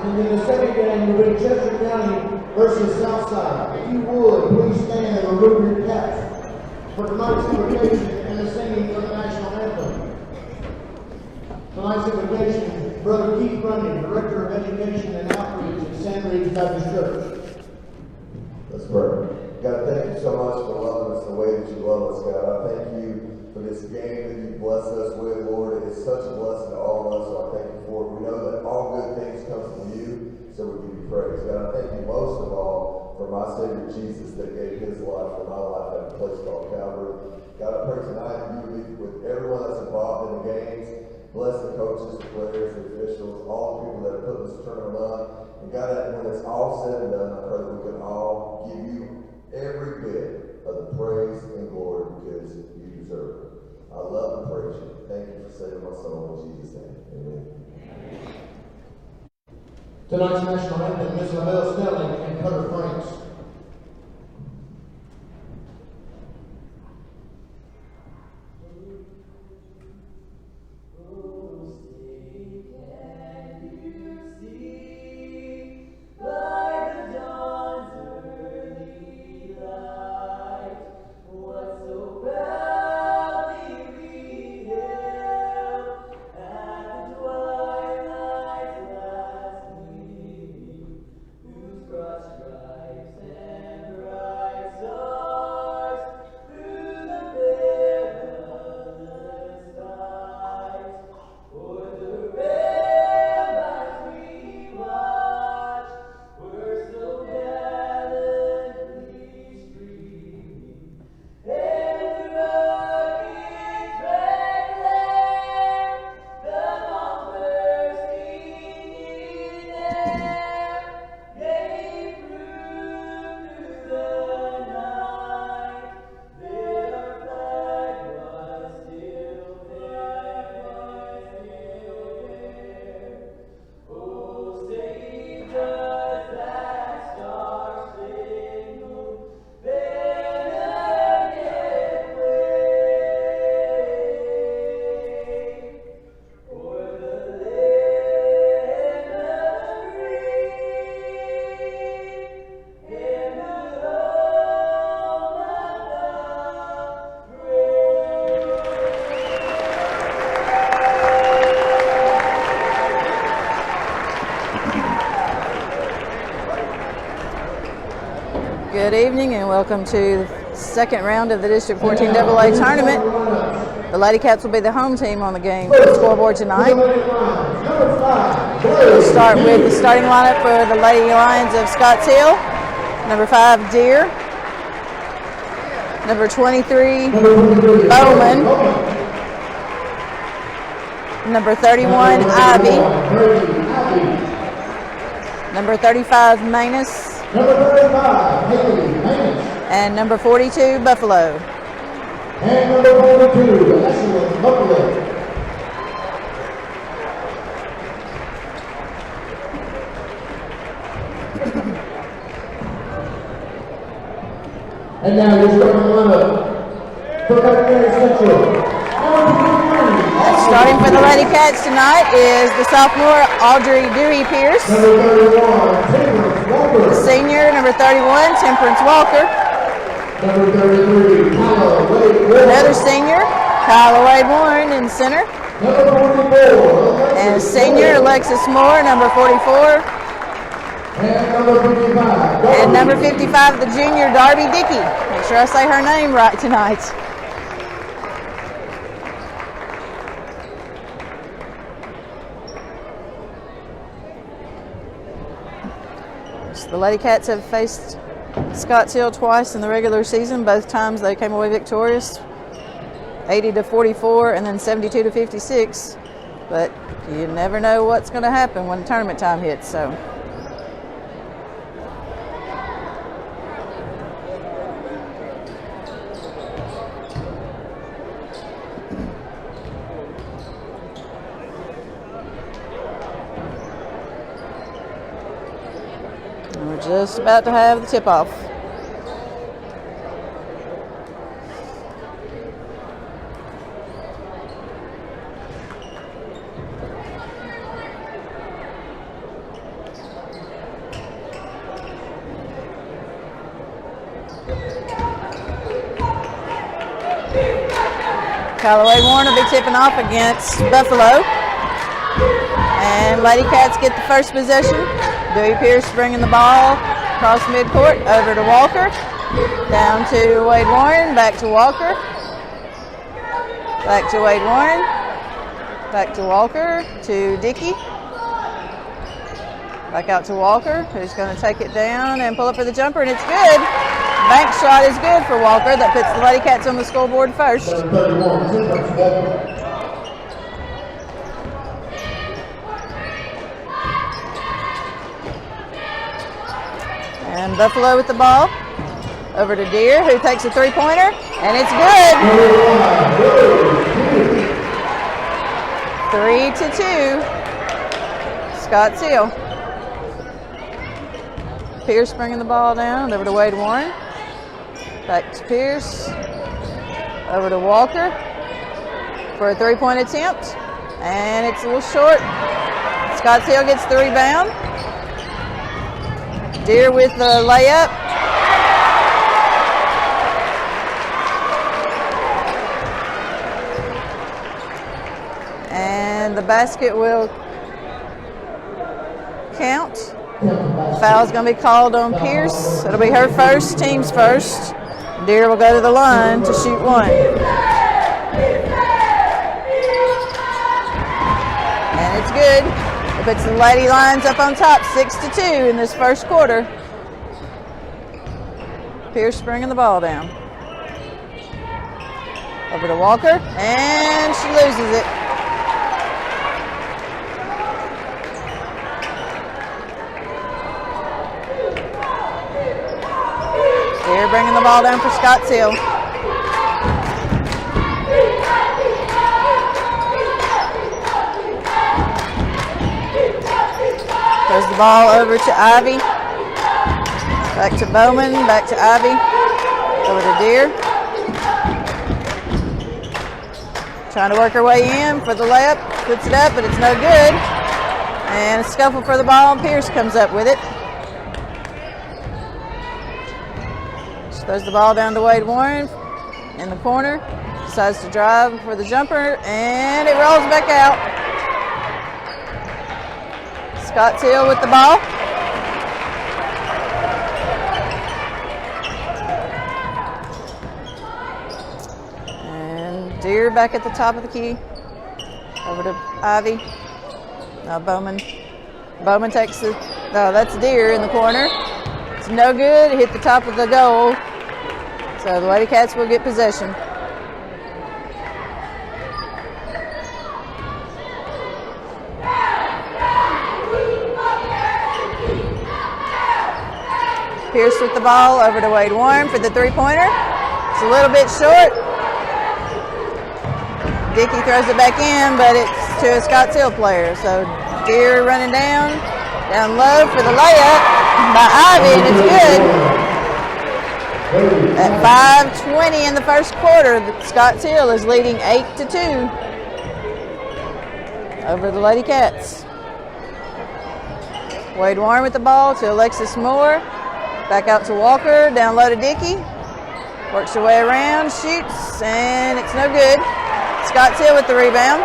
And then the second game will be Chester County versus Southside. If you would, please stand and remove your caps for tonight's invocation and the singing of the national anthem. Tonight's invocation, Brother Keith Runyon, Director of Education and Outreach at Sand Ridge Baptist Church. Let's pray. God, thank you so much for loving us the way that you love us, God. I thank you for this game that you blessed us with, Lord. It is such a blessing to all of us, so I thank you for it. We know that all good things come from you, so we give you praise. God, I thank you most of all for my Savior Jesus that gave his life for my life at a place called Calvary. God, I pray tonight that you would be with everyone that's involved in the games. Bless the coaches, the players, the officials, all the people that are putting this tournament on. And God, when it's all said and done, I pray that we can all give you every bit of the praise and glory because you deserve it. I love and praise you. Thank you for saving my soul in Jesus' name. Amen. Tonight's national anthem, Miss LaBelle Snelling and Cutter Franks. Good evening and welcome to the second round of the District 14 AA tournament. The Cats will be the home team on the game for the scoreboard tonight. We'll start with the starting lineup for the Lady Lions of Scotts Hill. Number 5, Deer. Number 23, Bowman. Number 31, Ivy. Number 35, Manus. Number 35, Haley Manus. And number 42, Buffalo. And number 42, Ashley Buffalo. And now your starting lineup for Buckeye Central. Starting for the Lady Cats tonight is the sophomore Audrey Dewey Pierce. Number 31, Temperance Walker. The senior, number 31, Temperance Walker. Number 33, Kyla Wade Warren. Another senior, Kyla Wade Warren in center. Number 44, And senior, Alexis Moore, number 44. And number 55, And number 55, the junior, Darby Dickey. Make sure I say her name right tonight. The Lady Cats have faced Scotts Hill twice in the regular season. Both times they came away victorious, 80-44 and then 72-56. But you never know what's going to happen when tournament time hits. So. We're just about to have the tip-off. Callaway Warren will be tipping off against Buffalo. And Lady Cats get the first possession. Dewey Pierce bringing the ball across midcourt over to Walker. Down to Wade Warren, back to Walker. Back to Wade Warren. Back to Walker, to Dickey. Back out to Walker, who's going to take it down and pull up for the jumper, and it's good. Bank shot is good for Walker. That puts the Lady Cats on the scoreboard first. And Buffalo with the ball. Over to Deere, who takes a three-pointer, and it's good. 3-2. Scott Seal. Pierce bringing the ball down. Over to Wade Warren. Back to Pierce. Over to Walker for a three-point attempt. And it's a little short. Scott Seal gets the rebound. Deere with the layup. And the basket will count. Foul's going to be called on Pierce. It'll be her first, team's first. Deere will go to the line to shoot one. And it's good. It puts the Lady Lions up on top 6-2 in this first quarter. Pierce bringing the ball down. Over to Walker, and she loses it. Deere bringing the ball down for Scott Seal. Throws the ball over to Ivy. Back to Bowman, back to Ivy. Over to Deere. Trying to work her way in for the layup. Puts it up, but it's no good. And a scuffle for the ball, and Pierce comes up with it. She throws the ball down to Wade Warren in the corner. Decides to drive for the jumper, and it rolls back out. Scott Seal with the ball. And Deere back at the top of the key. Over to Ivy. Now Bowman. Bowman takes the, that's Deere in the corner. It's no good. It hit the top of the goal. So the Lady Cats will get possession. Pierce with the ball over to Wade Warren for the three-pointer. It's a little bit short. Dickey throws it back in, but it's to a Scott Seal player. So Deere running down low for the layup by Ivy, and it's good. At 5:20 in the first quarter, Scott Seal is leading 8-2 over the Lady Cats. Wade Warren with the ball to Alexis Moore. Back out to Walker, down low to Dickey. Works her way around, shoots, and it's no good. Scott Seal with the rebound.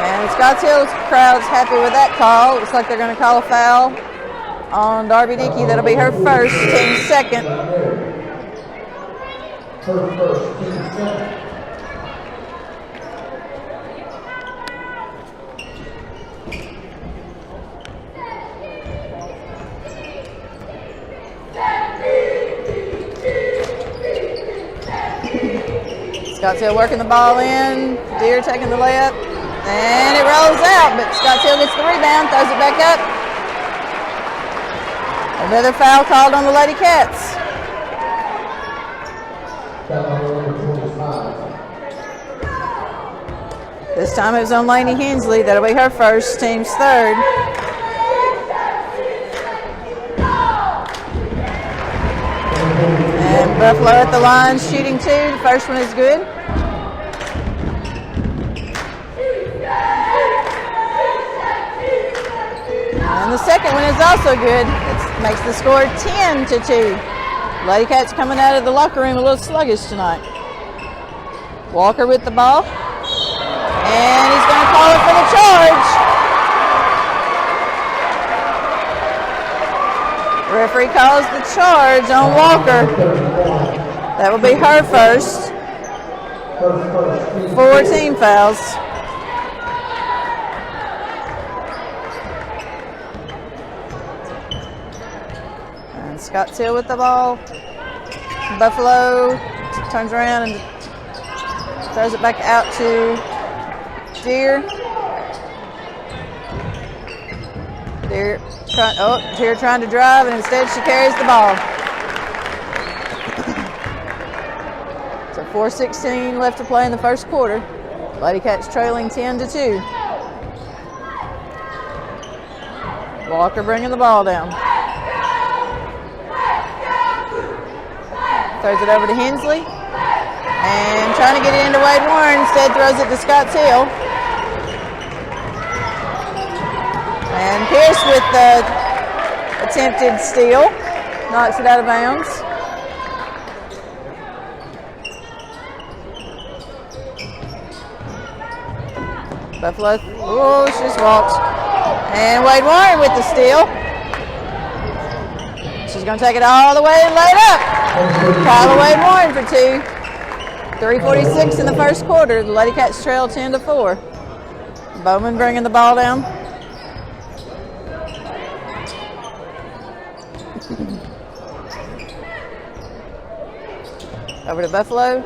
And Scott Hill's crowd's happy with that call. Looks like they're going to call a foul on Darby Dickey. That'll be her first, team second. Her first, team second. Scott Hill working the ball in. Deere taking the layup. And it rolls out, but Scott Hill gets the rebound, throws it back up. Another foul called on the Lady Cats. This time it was on Lainey Hensley. That'll be her first, team's third. And Buffalo at the line shooting two. The first one is good. And the second one is also good. It makes the score 10-2. Lady Cats coming out of the locker room a little sluggish tonight. Walker with the ball. And he's going to call it for the charge. Referee calls the charge on Walker. That will be her first. 4 team fouls. And Scott Till with the ball. Buffalo turns around and throws it back out to Deere. Deere trying to drive, and instead she carries the ball. So 4:16 left to play in the first quarter. Lady Cats trailing 10-2. Walker bringing the ball down. Throws it over to Hensley. And trying to get it into Wade Warren, instead throws it to Scott Till. And Pierce with the attempted steal, knocks it out of bounds. Buffalo, oh, she just walked. And Wade Warren with the steal. She's going to take it all the way and lay it up. Kyla Wade Warren for 2. 3:46 in the first quarter. The Lady Cats trail 10-4. Bowman bringing the ball down. Over to Buffalo.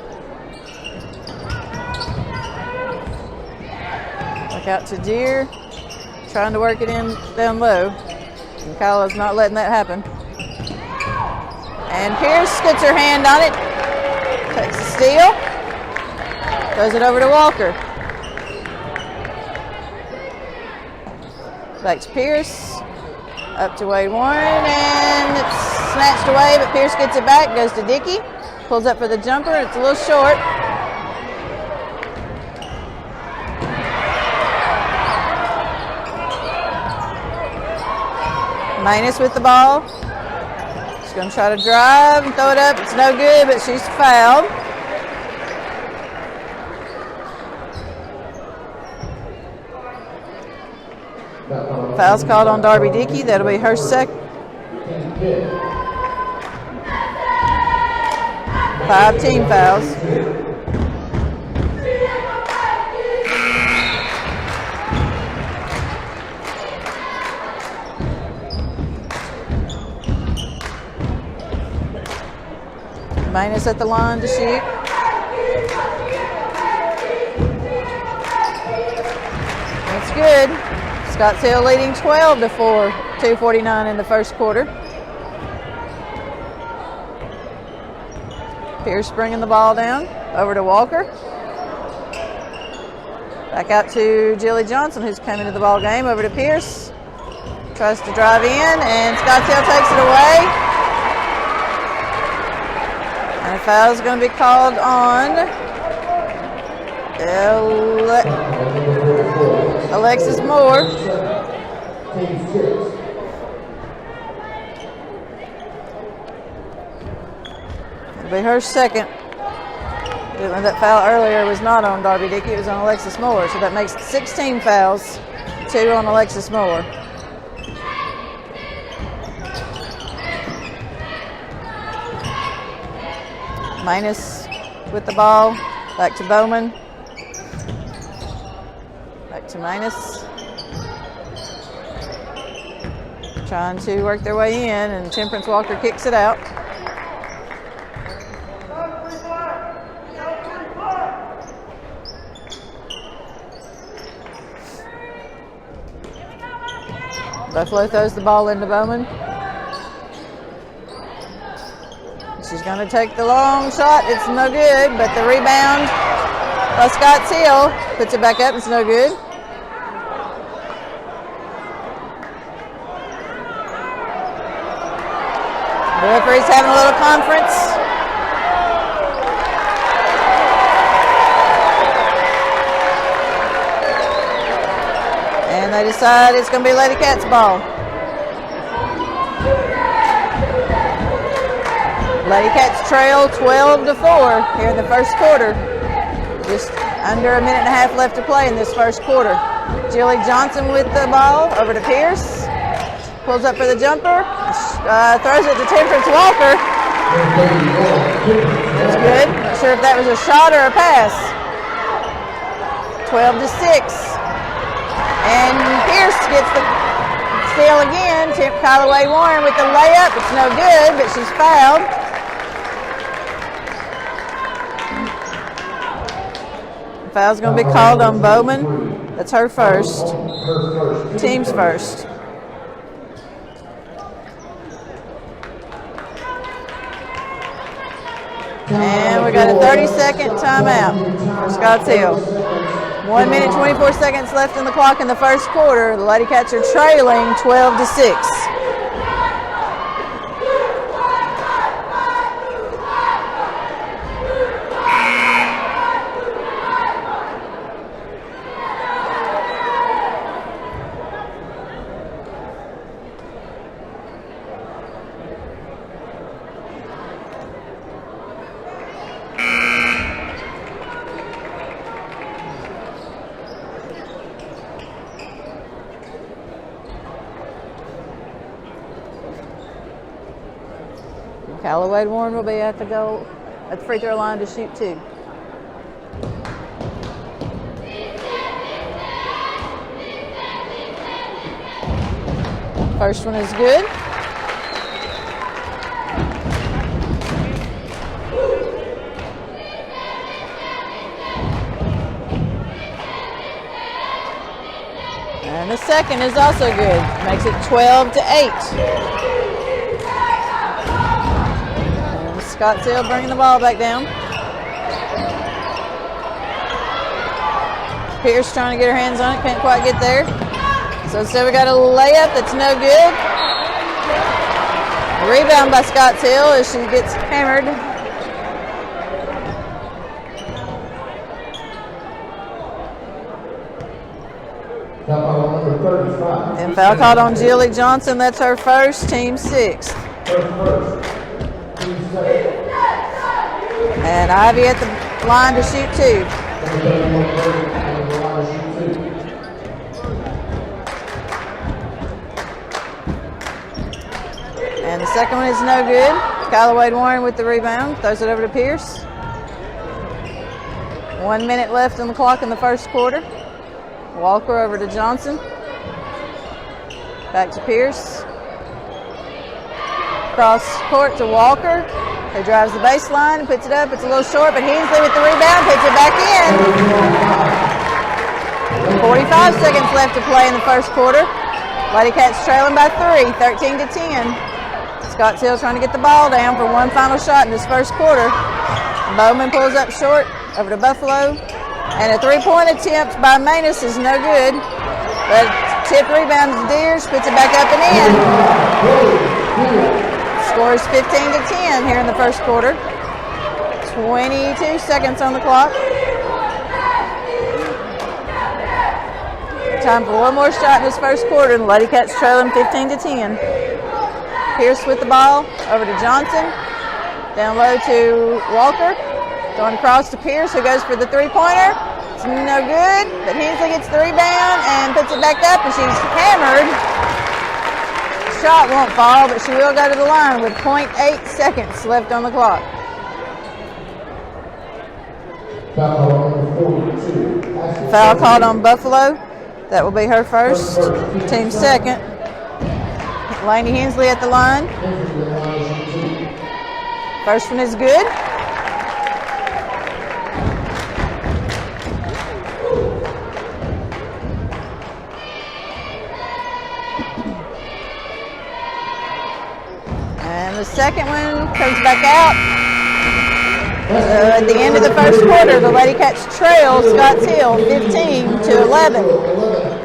Back out to Deere. Trying to work it in down low. And Kyla's not letting that happen. And Pierce gets her hand on it. Takes the steal. Throws it over to Walker. Back to Pierce. Up to Wade Warren. And it's snatched away, but Pierce gets it back. Goes to Dickey. Pulls up for the jumper. It's a little short. Manus with the ball. She's going to try to drive and throw it up. It's no good, but she's fouled. Foul's called on Darby Dickey. That'll be her second. 5 team fouls. Manus at the line to shoot. That's good. Scott Till leading 12-4. 2:49 in the first quarter. Pierce bringing the ball down. Over to Walker. Back out to Jilly Johnson, who's come into the ball game. Over to Pierce. Tries to drive in, and Scott Till takes it away. And a foul is going to be called on Alexis Moore. It'll be her second. That foul earlier was not on Darby Dickey, it was on Alexis Moore. So that makes 16 fouls, 2 on Alexis Moore. Manus with the ball, back to Bowman. Back to Manus. Trying to work their way in, and Temperance Walker kicks it out. Buffalo throws the ball into Bowman. She's going to take the long shot. It's no good, but the rebound by Scott Till puts it back up. It's no good. The referee's having a little conference. And they decide it's going to be Lady Cats' ball. Lady Cats trail 12-4 here in the first quarter. Just under a minute and a half left to play in this first quarter. Jilly Johnson with the ball over to Pierce. Pulls up for the jumper. Throws it to Temperance Walker. That's good. Not sure if that was a shot or a pass. 12-6. And Pierce gets the steal again. Callaway Warren with the layup. It's no good, but she's fouled. Foul's going to be called on Bowman. That's her first. Team's first. And we got a 30-second timeout for Scotts Hill. 1 minute, 24 seconds left in the clock in the first quarter. The Lady Cats are trailing 12-6. Callaway Warren will be at the goal, at the free throw line to shoot 2. First one is good. And the second is also good. Makes it 12-8. Scotts Hill bringing the ball back down. Pierce trying to get her hands on it, can't quite get there. So instead we got a layup that's no good. Rebound by Scotts Hill as she gets hammered. And foul called on Jilly Johnson, that's her first, team 6th. And Ivy at the line to shoot 2. And the second one is no good. Callaway Warren with the rebound, throws it over to Pierce. 1 minute left on the clock in the first quarter. Walker over to Johnson. Back to Pierce. Cross court to Walker. He drives the baseline, puts it up. It's a little short, but Hensley with the rebound puts it back in. 45 seconds left to play in the first quarter. Lady Cats trailing by 3, 13-10. Scotts Hill trying to get the ball down for one final shot in this first quarter. Bowman pulls up short over to Buffalo. And a 3-point attempt by Manus is no good. But tip rebound to Deers, puts it back up and in. Score is 15-10 here in the first quarter. 22 seconds on the clock. Time for one more shot in this first quarter, and the Lady Cats trailing 15-10. Pierce with the ball, over to Johnson. Down low to Walker. Going across to Pierce, who goes for the 3-pointer. It's no good, but Hensley gets the rebound and puts it back up, and she's hammered. Shot won't fall, but she will go to the line with 0.8 seconds left on the clock. Foul called on Buffalo. That will be her first, team second. Lainey Hensley at the line. First one is good. And the second one comes back out. At the end of the first quarter, the Lady Cats trail Scotts Hill 15-11.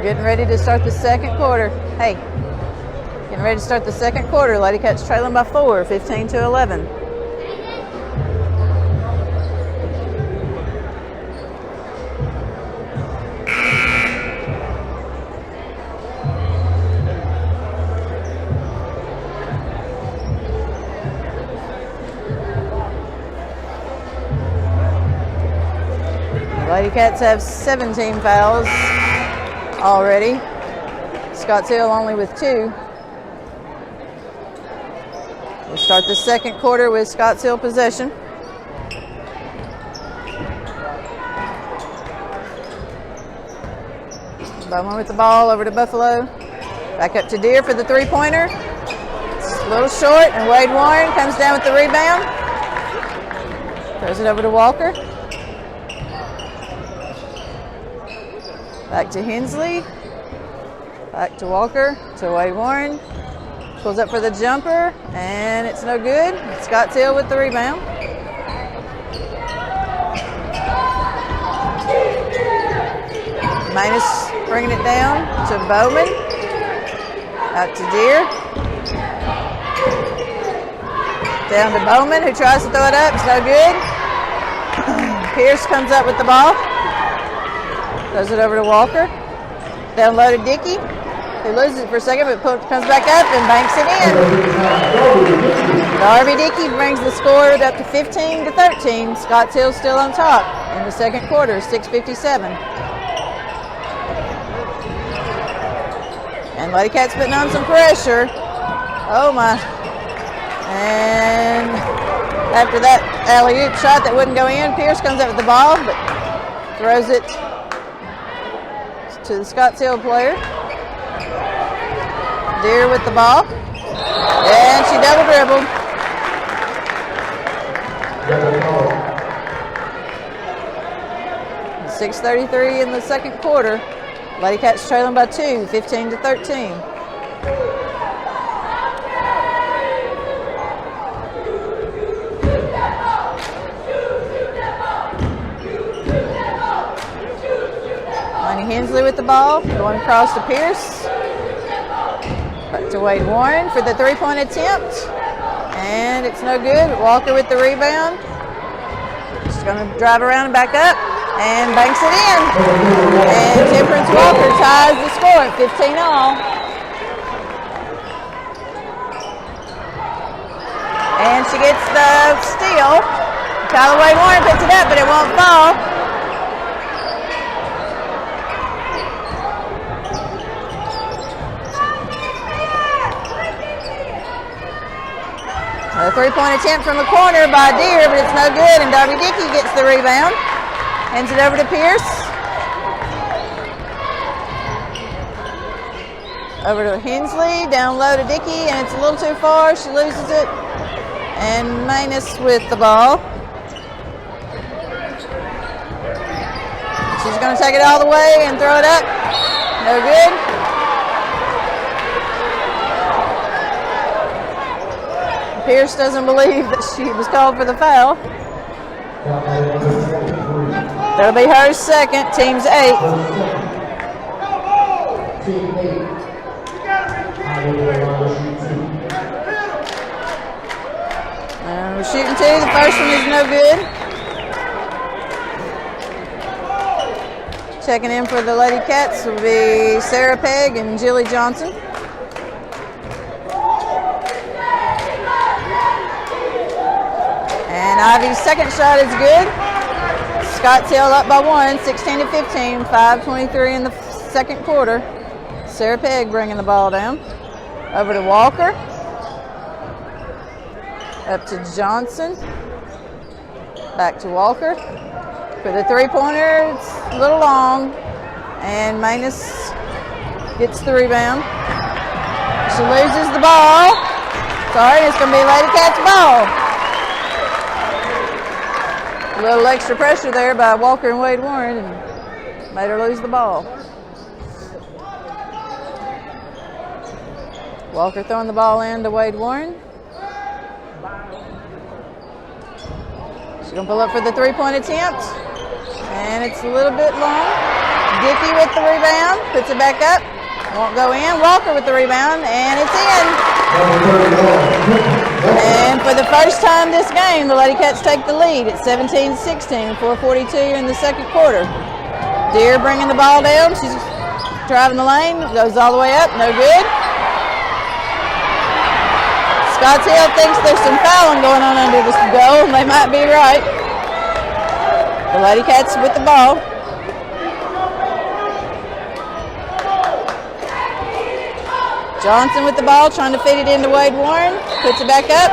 We're getting ready to start the second quarter. Hey, getting ready to start the second quarter. Lady Cats trailing by 4, 15-11. Lady Cats have 17 fouls already. Scottsdale only with 2. We'll start the second quarter with Scottsdale possession. Bowman with the ball over to Buffalo. Back up to Deere for the three-pointer. It's a little short, and Wade Warren comes down with the rebound. Throws it over to Walker. Back to Hensley. Back to Walker, to Wade Warren. Pulls up for the jumper, and it's no good. Scottsdale with the rebound. Minus bringing it down to Bowman. Out to Deere. Down to Bowman, who tries to throw it up. It's no good. Pierce comes up with the ball. Throws it over to Walker. Down low to Dickey. He loses it for a second, but comes back up and banks it in. Darby Dickey brings the score up to 15-13. Scottsdale still on top in the second quarter, 6:57. And Lady Cats putting on some pressure. Oh my. And after that alley-oop shot that wouldn't go in, Pierce comes up with the ball, but throws it to the Scottsdale player. Deere with the ball. And she double dribbled. .6:33 in the second quarter. Lady Cats trailing by 2, 15-13. Hensley with the ball, going across to Pierce. Back to Wade Warren for the three-point attempt. And it's no good. Walker with the rebound. Just going to drive around and back up. And banks it in. And Temperance Walker ties the score at 15-all. And she gets the steal. Kyla Wade Warren picks it up, but it won't fall. A three-point attempt from the corner by Deere, but it's no good, and Darby Dickey gets the rebound. Hands it over to Pierce. Over to Hensley, down low to Dickey, and it's a little too far. She loses it. And Manus with the ball. She's going to take it all the way and throw it up. No good. Pierce doesn't believe that she was called for the foul. That'll be her second, team's 8. And we're shooting 2. The first one is no good. Checking in for the Lady Cats will be Sarah Pegg and Jilly Johnson. And Ivy's second shot is good. Scottsdale up by 1, 16-15, 5:23 in the second quarter. Sarah Pegg bringing the ball down. Over to Walker. Up to Johnson. Back to Walker. For the three-pointer, it's a little long. And Manus gets the rebound. She loses the ball. Sorry, it's going to be Lady Cats' ball. A little extra pressure there by Walker and Wade Warren and made her lose the ball. Walker throwing the ball in to Wade Warren. She's going to pull up for the three-point attempt. And it's a little bit long. Dickey with the rebound, puts it back up, won't go in. Walker with the rebound, and it's in. And for the first time this game, the Lady Cats take the lead at 17-16, 4:42 in the second quarter. Deere bringing the ball down. She's driving the lane, goes all the way up, no good. Scotts Hill thinks there's some fouling going on under this goal, and they might be right. The Lady Cats with the ball. Johnson with the ball, trying to feed it into Wade Warren. Puts it back up.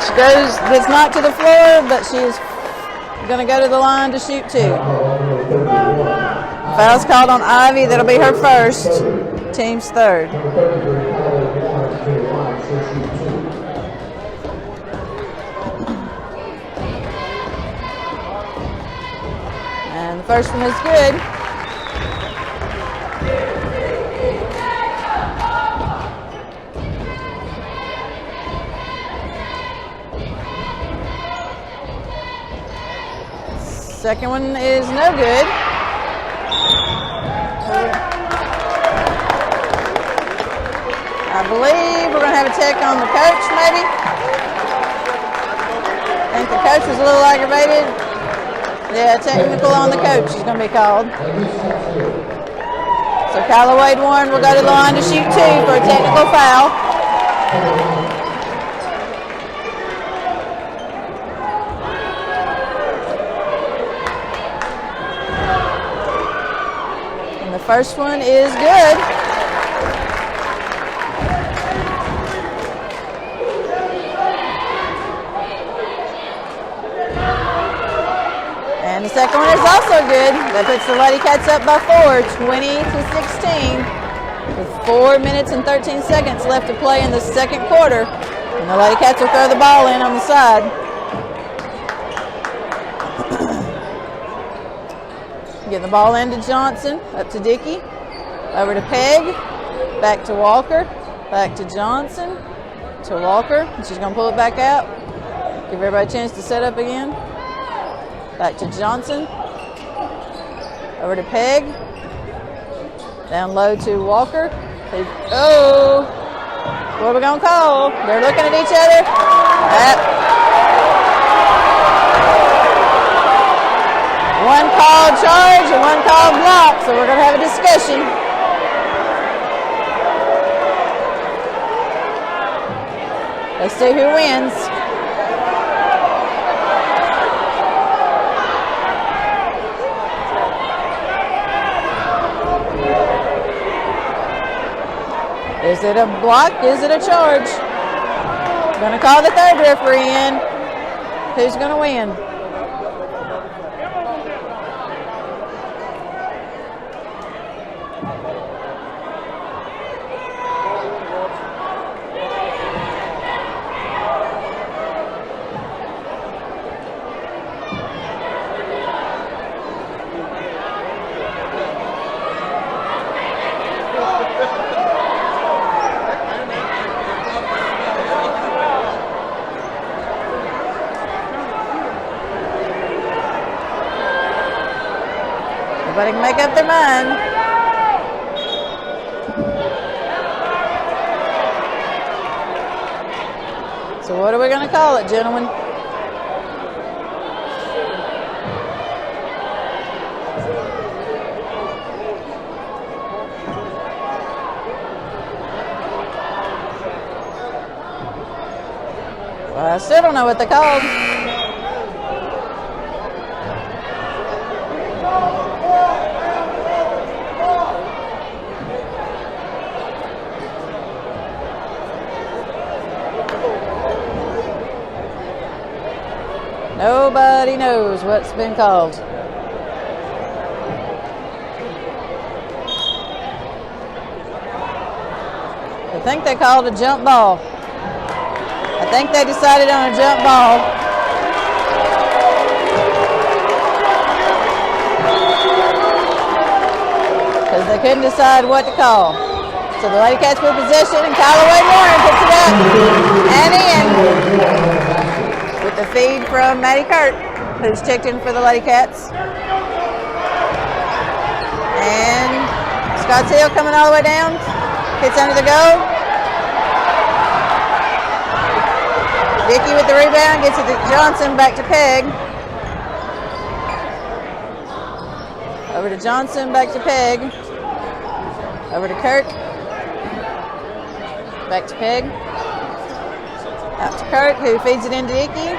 She gets knocked to the floor, but she is going to go to the line to shoot two. Foul's called on Ivy. That'll be her first. Team's third. And the first one is good. Second one is no good. I believe we're going to have a check on the coach, maybe. I think the coach was a little aggravated. Yeah, technical on the coach is going to be called. So Kyla Wade Warren will go to the line to shoot two for a technical foul. The first one is good. And the second one is also good. That puts the Lady Cats up by 4, 20-16, with 4 minutes and 13 seconds left to play in the second quarter. And the Lady Cats will throw the ball in on the side. Getting the ball into Johnson, up to Dickey, over to Pegg, back to Walker, back to Johnson, to Walker, and she's going to pull it back out, give everybody a chance to set up again. Back to Johnson, over to Pegg, down low to Walker. Oh, what are we going to call? They're looking at each other. One called charge and one called block, so we're going to have a discussion. Let's see who wins. Is it a block? Is it a charge? I'm going to call the third referee in. Who's going to win? Everybody can make up their mind. So what are we going to call it, gentlemen? Well, I still don't know what they called. Nobody knows what's been called. I think they called a jump ball. I think they decided on a jump ball. Because they couldn't decide what to call. So the Lady Cats with possession, and Kyla Wade Warren puts it up and in. With the feed from Maddie Kurt, who's checked in for the Lady Cats. And Scotts Hill coming all the way down. Hits under the goal. Dickey with the rebound, gets it to Johnson, back to Peg. Over to Johnson, back to Peg. Over to Kirk. Back to Peg. Out to Kirk, who feeds it into Dickey.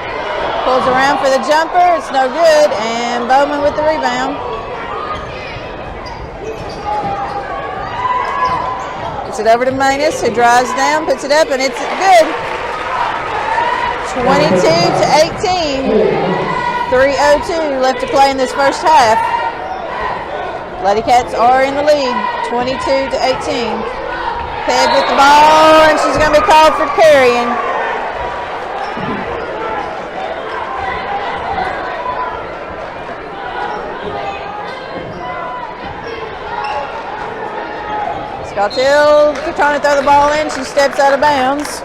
Pulls around for the jumper, it's no good, and Bowman with the rebound. Gets it over to Manus, who drives down, puts it up, and it's good. 22-18. 3:02 left to play in this first half. Lady Cats are in the lead, 22-18. Peg with the ball, and she's going to be called for carrying. Scotts Hill trying to throw the ball in. She steps out of bounds.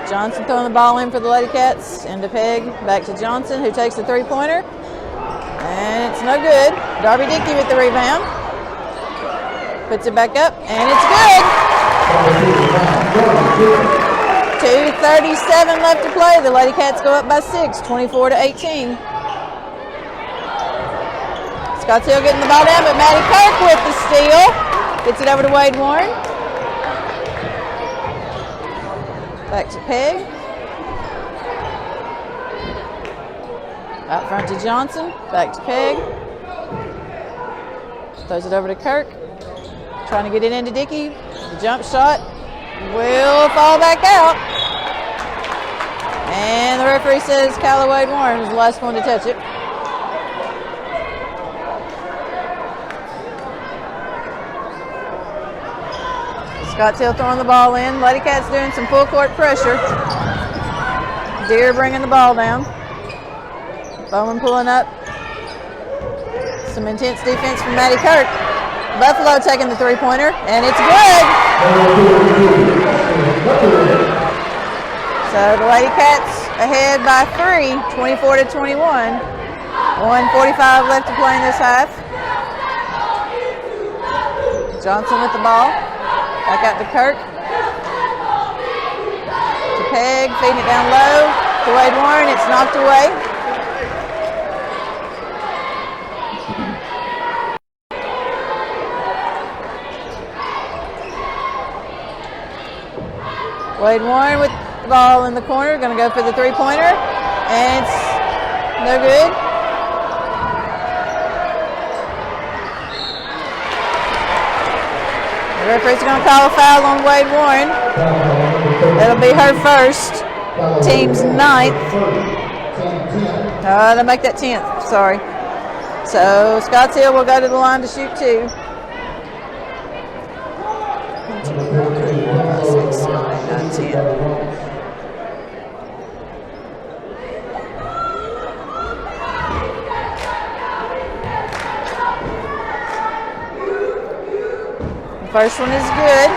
Johnson throwing the ball in for the Lady Cats. Into Peg. Back to Johnson, who takes the three-pointer. And it's no good. Darby Dickey with the rebound. Puts it back up, and it's good. 2:37 left to play. The Lady Cats go up by 6, 24-18. Scotts Hill getting the ball down, but Maddie Kirk with the steal. Gets it over to Wade Warren. Back to Peg. Out front to Johnson. Back to Peg. Throws it over to Kirk. Trying to get it into Dickey. The jump shot will fall back out. And the referee says Callaway Warren was the last one to touch it. Scotts Hill throwing the ball in. Lady Cats doing some full court pressure. Deere bringing the ball down. Bowman pulling up. Some intense defense from Maddie Kirk. Buffalo taking the three-pointer, and it's good. So the Lady Cats ahead by 3, 24-21. 1:45 left to play in this half. Johnson with the ball. Back out to Kirk. To Peg, feeding it down low. To Wade Warren, it's knocked away. Wade Warren with the ball in the corner, going to go for the three-pointer, and it's no good. The referee's going to call a foul on Wade Warren. That'll be her first, team's 9th. They make that 10th, sorry. So Scotts Hill will go to the line to shoot 2. 10. The first one is good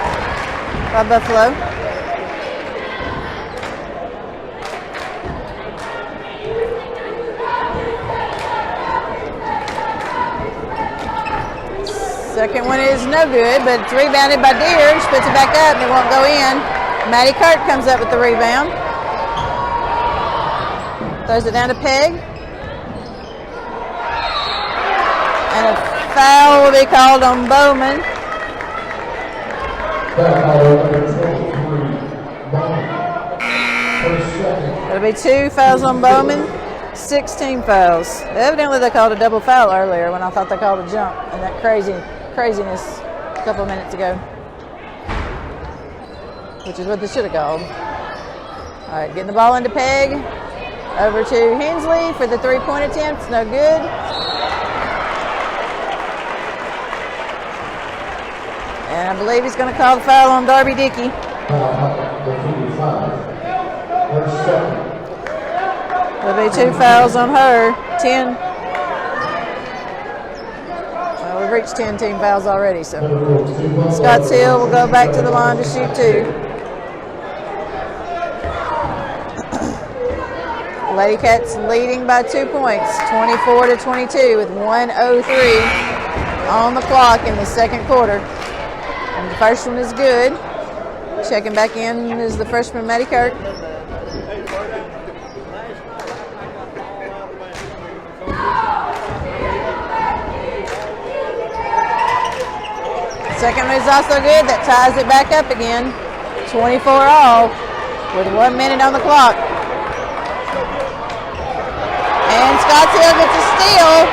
by Buffalo. Second one is no good, but it's rebounded by Deere. She puts it back up and it won't go in. Maddie Kirk comes up with the rebound. Throws it down to Peg. And a foul will be called on Bowman. It'll be 2 fouls on Bowman, 16 fouls. Evidently they called a double foul earlier when I thought they called a jump and that craziness a couple of minutes ago, which is what they should have called. All right, getting the ball into Peg. Over to Hensley for the three-point attempt. It's no good. And I believe he's going to call the foul on Darby Dickey. There'll be 2 fouls on her. 10. Well, we've reached 10 team fouls already, so Scotts Hill will go back to the line to shoot 2. Lady Cats leading by 2 points, 24-22 with 1:03 on the clock in the second quarter. And the first one is good. Checking back in is the freshman Maddie Kirk. Second one is also good. That ties it back up again. 24 all with 1 minute on the clock. And Scottsdale gets a steal.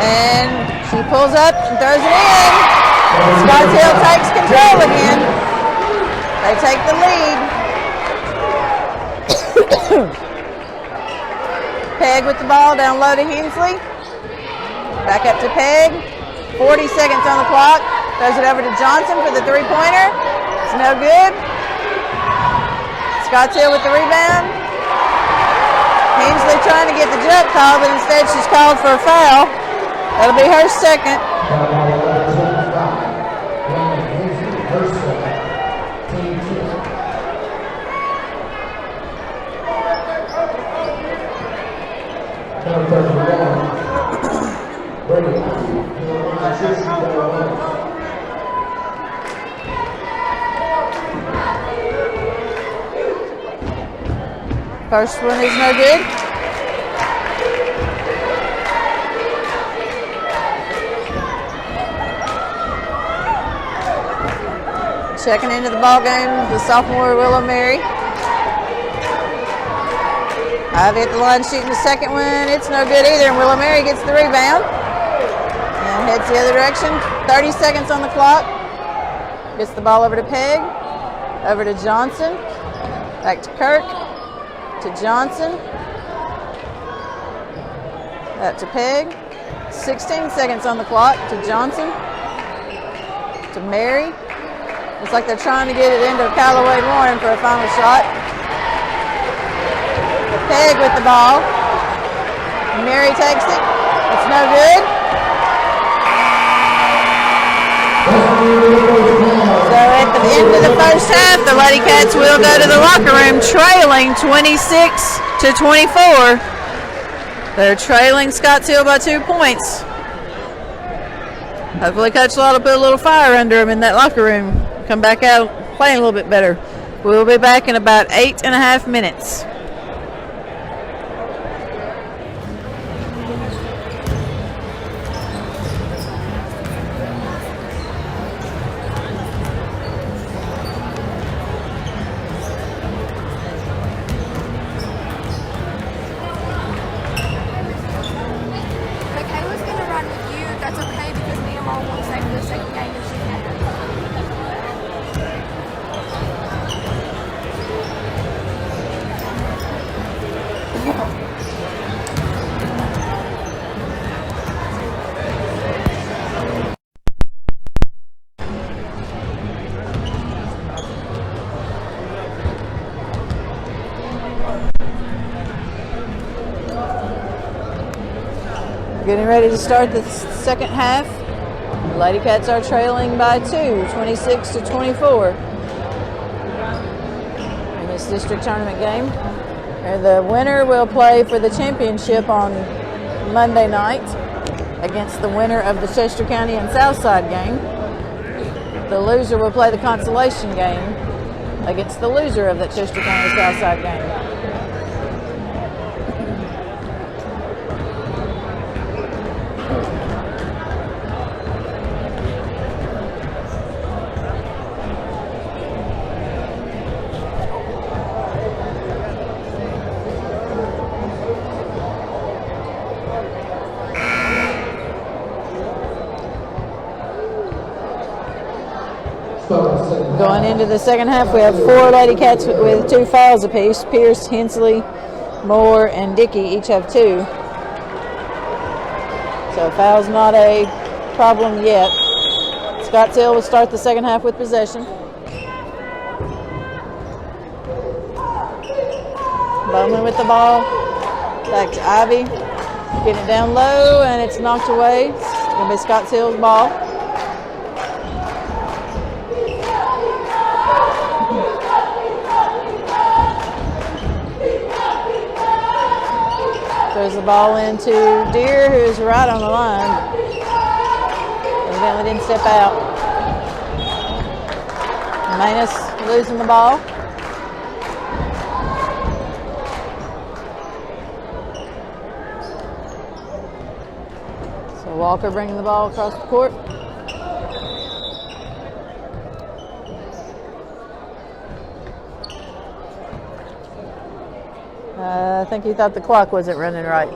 And she pulls up and throws it in. Scottsdale takes control again. They take the lead. Peg with the ball down low to Hensley. Back up to Peg. 40 seconds on the clock. Throws it over to Johnson for the three-pointer. It's no good. Scottsdale with the rebound. Hensley trying to get the jump call, but instead she's called for a foul. That'll be her second. First one is no good. Checking into the ball game, the sophomore Willow Mary. Ivy at the line shooting the second one. It's no good either, and Willow Mary gets the rebound and heads the other direction. 30 seconds on the clock. Gets the ball over to Peg, over to Johnson, back to Kirk, to Johnson, back to Peg. 16 seconds on the clock to Johnson, to Mary. Looks like they're trying to get it into Callaway Lauren for a final shot. Peg with the ball. Mary takes it. It's no good. So at the end of the first half, the Lady Cats will go to the locker room trailing 26-24. They're trailing Scottsdale by 2 points. Hopefully Coach Law will put a little fire under them in that locker room. Come back out playing a little bit better. We'll be back in about 8.5 minutes. Getting ready to start the second half. The Lady Cats are trailing by 2, 26-24 in this district tournament game. And the winner will play for the championship on Monday night against the winner of the Chester County and Southside game. The loser will play the consolation game against the loser of that Chester County Southside game. Going into the second half, we have 4 Lady Cats with 2 fouls apiece. Pierce, Hensley, Moore, and Dickey each have 2. So foul's not a problem yet. Scottsdale will start the second half with possession. Bowman with the ball. Back to Ivy. Getting it down low, and it's knocked away. It's going to be Scottsdale's ball. Throws the ball into Deere, who's right on the line. Evidently didn't step out. Manus losing the ball. So Walker bringing the ball across the court. I think he thought the clock wasn't running right.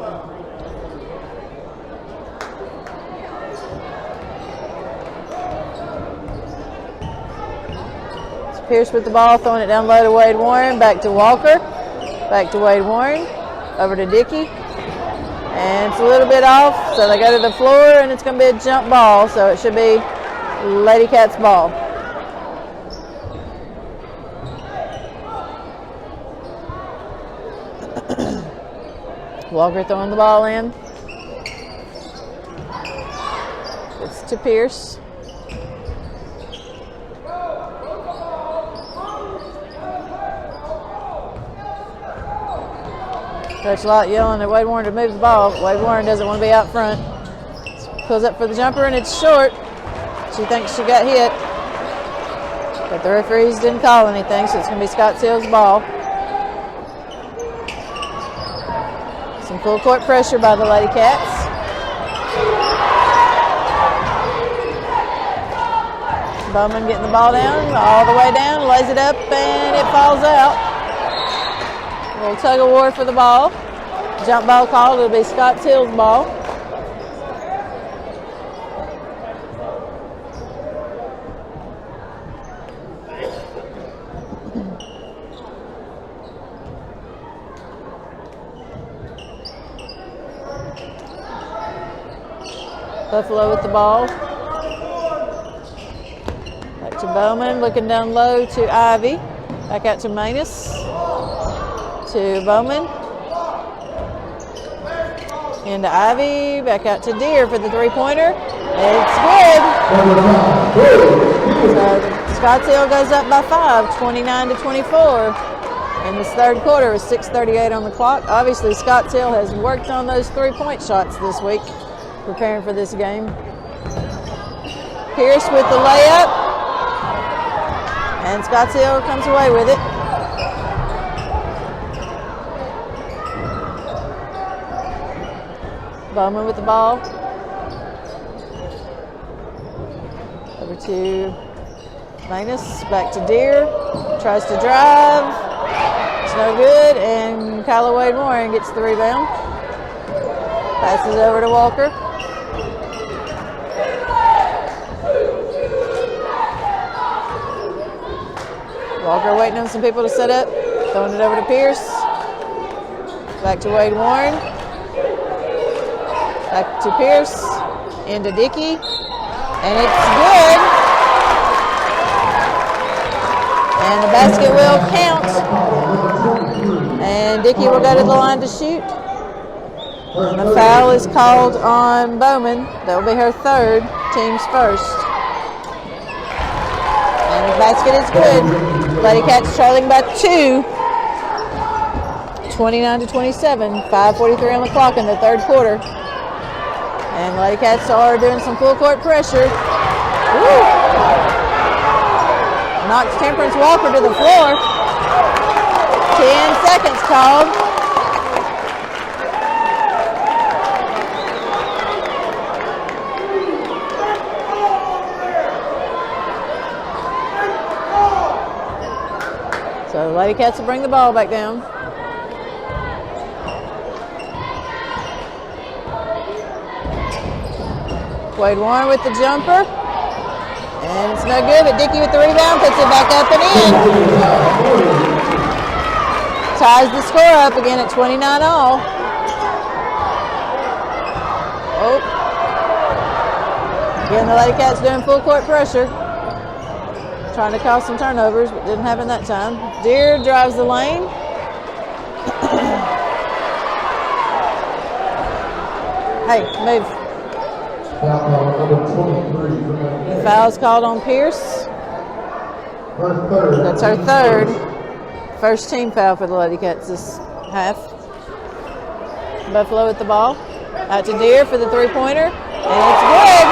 It's Pierce with the ball, throwing it down low to Wade Warren, back to Walker, back to Wade Warren, over to Dickey. And it's a little bit off, so they go to the floor, and it's going to be a jump ball, so it should be Lady Cats ball. Walker throwing the ball in. It's to Pierce. Coach Lott yelling at Wade Warren to move the ball. Wade Warren doesn't want to be out front. Pulls up for the jumper, and it's short. She thinks she got hit. But the referees didn't call anything, so it's going to be Scott Seals' ball. Some full court pressure by the Lady Cats. Bowman getting the ball down, all the way down, lays it up, and it falls out. A little tug of war for the ball. Jump ball called, it'll be Scott Seals' ball. Buffalo with the ball. Back to Bowman, looking down low to Ivy. Back out to Manus. To Bowman. Into Ivy. Back out to Deere for the three-pointer. It's good. So Scottsdale goes up by 5, 29-24. In this third quarter with 6:38 on the clock. Obviously, Scottsdale has worked on those three-point shots this week, preparing for this game. Pierce with the layup, and Scottsdale comes away with it. Bowman with the ball. Over to Manus, back to Deere, tries to drive, it's no good, and Kyla Wade Warren gets the rebound. Passes over to Walker. Walker waiting on some people to set up. Throwing it over to Pierce. Back to Wade Warren. Back to Pierce. Into Dickey. And it's good. And the basket will count. And Dickey will go to the line to shoot. And the foul is called on Bowman. That will be her third, team's first. And the basket is good. Lady Cats trailing by 2. 29-27. 5:43 on the clock in the third quarter. And Lady Cats are doing some full court pressure. Woo! Knocks Temperance Walker to the floor. 10 seconds called. So the Lady Cats will bring the ball back down. Wade Warren with the jumper. And it's no good, but Dickey with the rebound puts it back up and in. Ties the score up again at 29 all. Oh. Again, the Lady Cats doing full court pressure. Trying to cause some turnovers, but didn't happen that time. Deere drives the lane. Hey, move. Foul's called on Pierce. That's her third. First team foul for the Lady Cats this half. Buffalo with the ball. Out to Deere for the three-pointer. And it's good.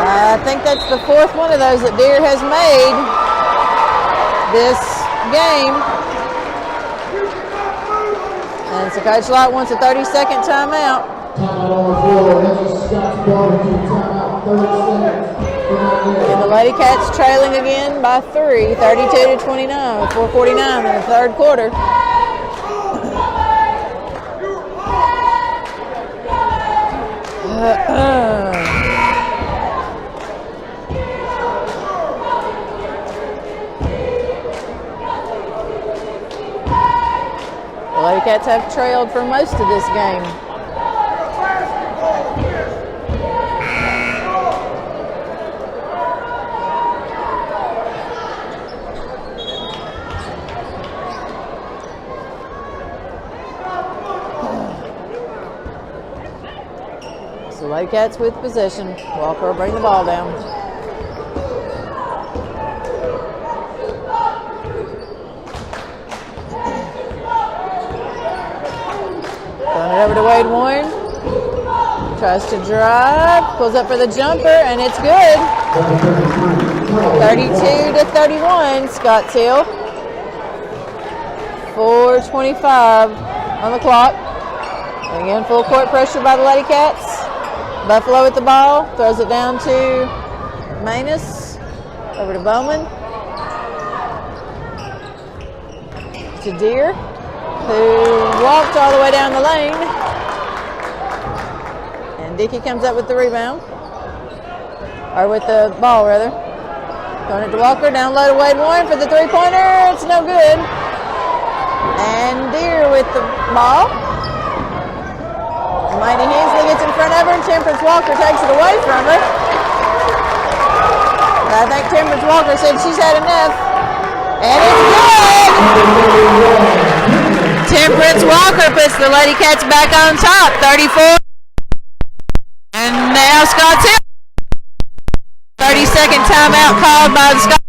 I think that's the fourth one of those that Deere has made this game. And so Coach Lott wants a 30-second timeout. Timeout on the floor. This is Scott's Barbecue. Timeout 30 seconds. And the Lady Cats trailing again by 3, 32-29, 4:49 in the third quarter. The Lady Cats have trailed for most of this game. So Lady Cats with possession. Walker will bring the ball down. Throwing it over to Wade Warren. Tries to drive. Pulls up for the jumper, and it's good. 32-31, Scotts Hill. 4:25 on the clock. And again, full court pressure by the Lady Cats. Buffalo with the ball, throws it down to Manus, over to Bowman, to Deere, who walked all the way down the lane, and Dickey comes up with the rebound, or with the ball rather. Throwing it to Walker, down low to Wade Warren for the three-pointer, it's no good. And Deere with the ball. Mighty Hensley gets in front of her, and Temperance Walker takes it away from her. But I think Temperance Walker said she's had enough. And it's good! Temperance Walker puts the Lady Cats back on top, 34. And now Scotts Hill. 30-second timeout called by the Scotts.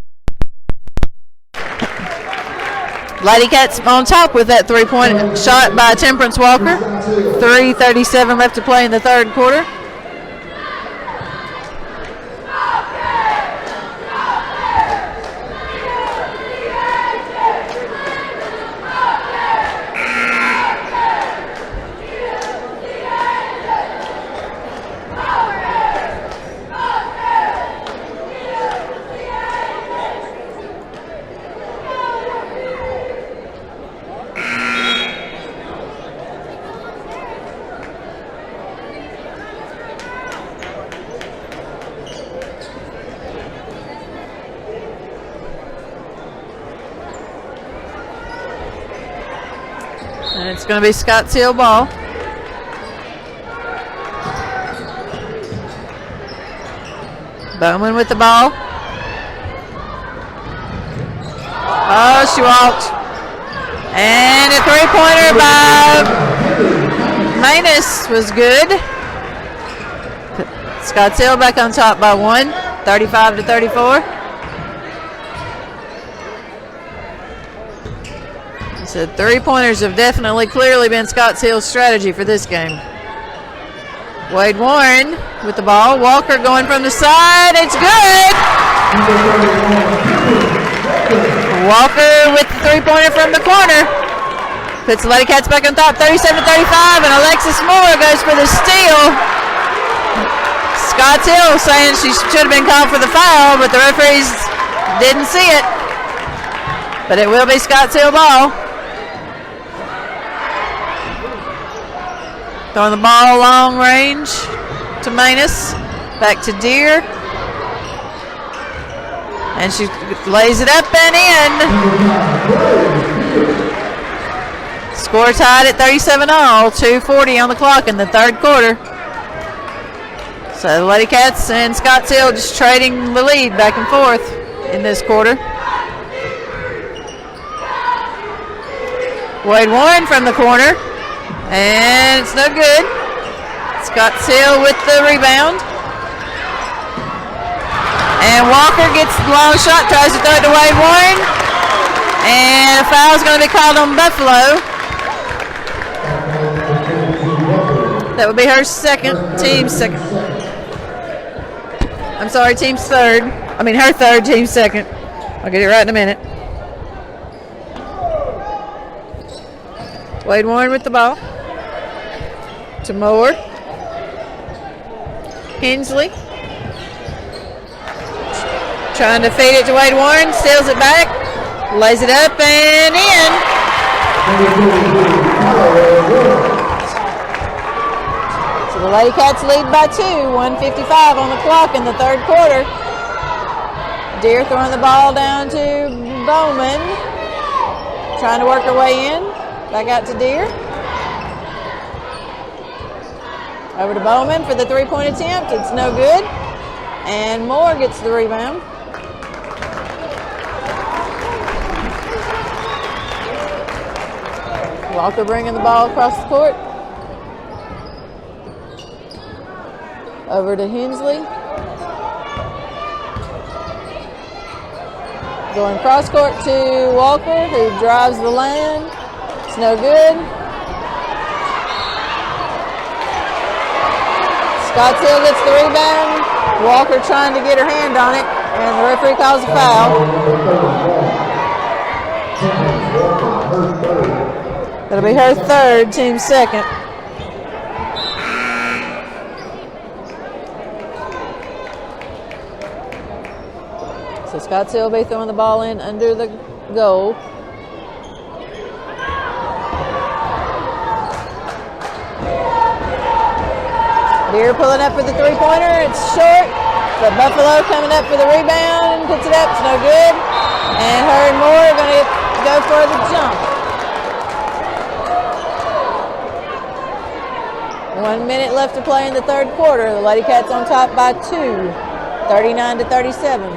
Lady Cats on top with that three-point shot by Temperance Walker. 3:37 left to play in the third quarter. And it's going to be Scotts Hill ball. Bowman with the ball. Oh, she walked. And a three-pointer by Manus was good. Scotts Hill back on top by 1, 35-34. So three-pointers have definitely clearly been Scotts Hill's strategy for this game. Wade Warren with the ball. Walker going from the side. It's good. Walker with the three-pointer from the corner. Puts the Lady Cats back on top, 37-35, and Alexis Moore goes for the steal. Scotts Hill saying she should have been called for the foul, but the referees didn't see it. But it will be Scotts Hill ball. Throwing the ball long range to Manus. Back to Deere. And she lays it up and in. Score tied at 37-all. 2:40 on the clock in the third quarter. So the Lady Cats and Scotts Hill just trading the lead back and forth in this quarter. Wade Warren from the corner. And it's no good. Scotts Hill with the rebound. And Walker gets the long shot, tries to throw it to Wade Warren. And a foul is going to be called on Buffalo. That would be her second, team's second. I'm sorry, team's third. I mean, her third, team's second. I'll get it right in a minute. Wade Warren with the ball. To Moore. Hensley. Trying to feed it to Wade Warren. Steals it back. Lays it up and in. So the Lady Cats lead by 2. 1:55 on the clock in the third quarter. Deer throwing the ball down to Bowman. Trying to work her way in. Back out to Deer. Over to Bowman for the three-point attempt. It's no good. And Moore gets the rebound. Walker bringing the ball across the court. Over to Hensley. Going cross court to Walker, who drives the lane. It's no good. Scott Hill gets the rebound. Walker trying to get her hand on it, and the referee calls a foul. That'll be her third, team second. So Scott Hill will be throwing the ball in under the goal. Deer pulling up for the three-pointer. It's short, but Buffalo coming up for the rebound and puts it up. It's no good. And her and Moore are going to go for the jump. 1 minute left to play in the third quarter. The Lady Cats on top by 2, 39-37.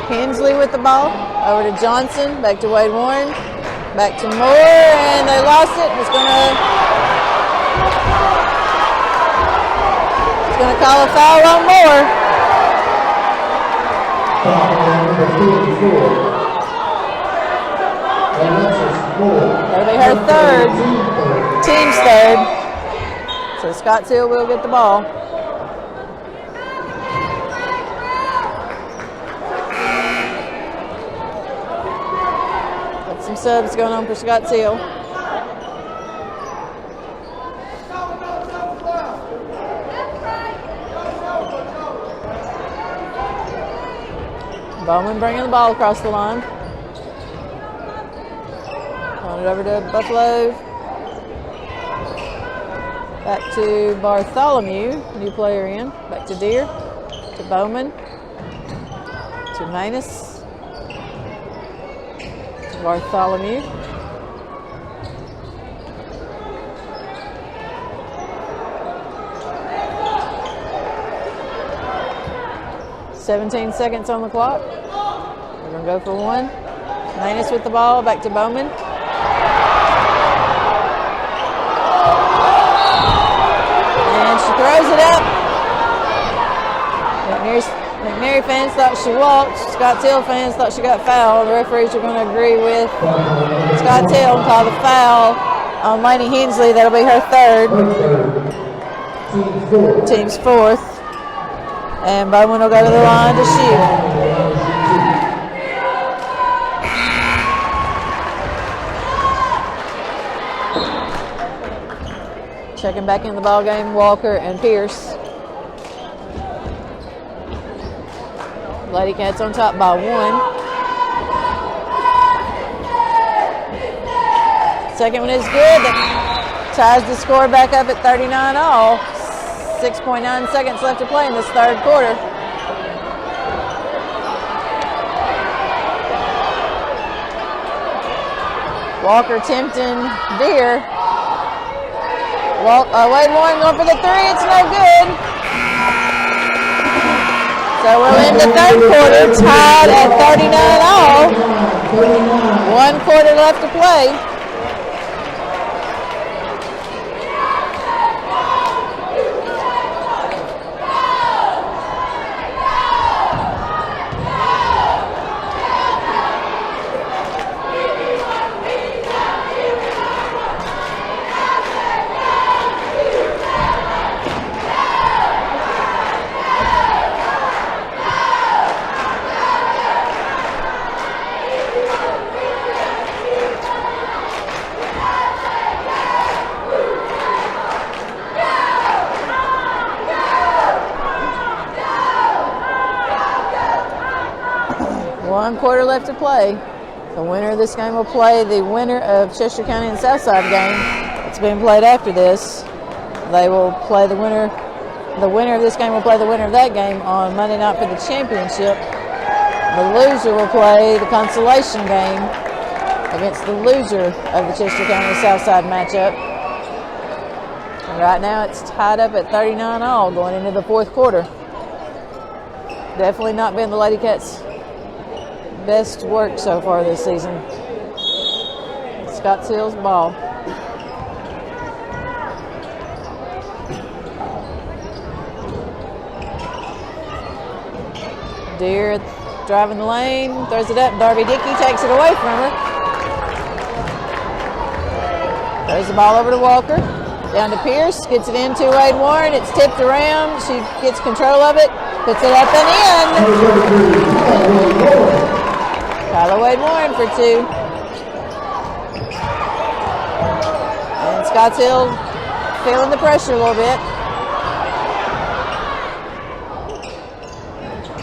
Hensley with the ball. Over to Johnson. Back to Wade Warren. Back to Moore, and they lost it. It's gonna call a foul on Moore. That'll be her third, team's third. So Scott Hill will get the ball. Some subs going on for Scott Hill. Bowman bringing the ball across the line. Throwing it over to Buffalo. Back to Bartholomew, new player in. Back to Deer. To Bowman. To Manus. Bartholomew. "17 seconds on the clock. We're going to go for one. Manus with the ball, back to Bowman. And she throws it up. McNary fans thought she walked. Scott Hill fans thought she got fouled. The referees are going to agree with Scott Hill and call the foul on Lainey Hensley. That'll be her third. Team's fourth. And Bowman will go to the line to shoot. Checking back in the ball game, Walker and Pierce. Lady Cats on top by 1. Second one is good. That ties the score back up at 39 all. 6.9 seconds left to play in this third quarter. Walker tempting Deer. Wade Warren going for the three. It's no good. So we'll end the third quarter tied at 39 all. 1 quarter left to play. 1 quarter left to play. The winner of this game will play the winner of Chester County and Southside game. It's being played after this. They will play the winner. The winner of this game will play the winner of that game on Monday night for the championship. The loser will play the consolation game against the loser of the Chester County Southside matchup. And right now it's tied up at 39 all going into the 4th quarter. Definitely not been the Lady Cats' best work so far this season. Scottsdale's ball. Deer driving the lane, throws it up. Darby Dickey takes it away from her. Throws the ball over to Walker. Down to Pierce, gets it into Wade Warren. It's tipped around. She gets control of it, puts it up and in. Kyla Wade Warren for 2. And Scottsdale feeling the pressure a little bit.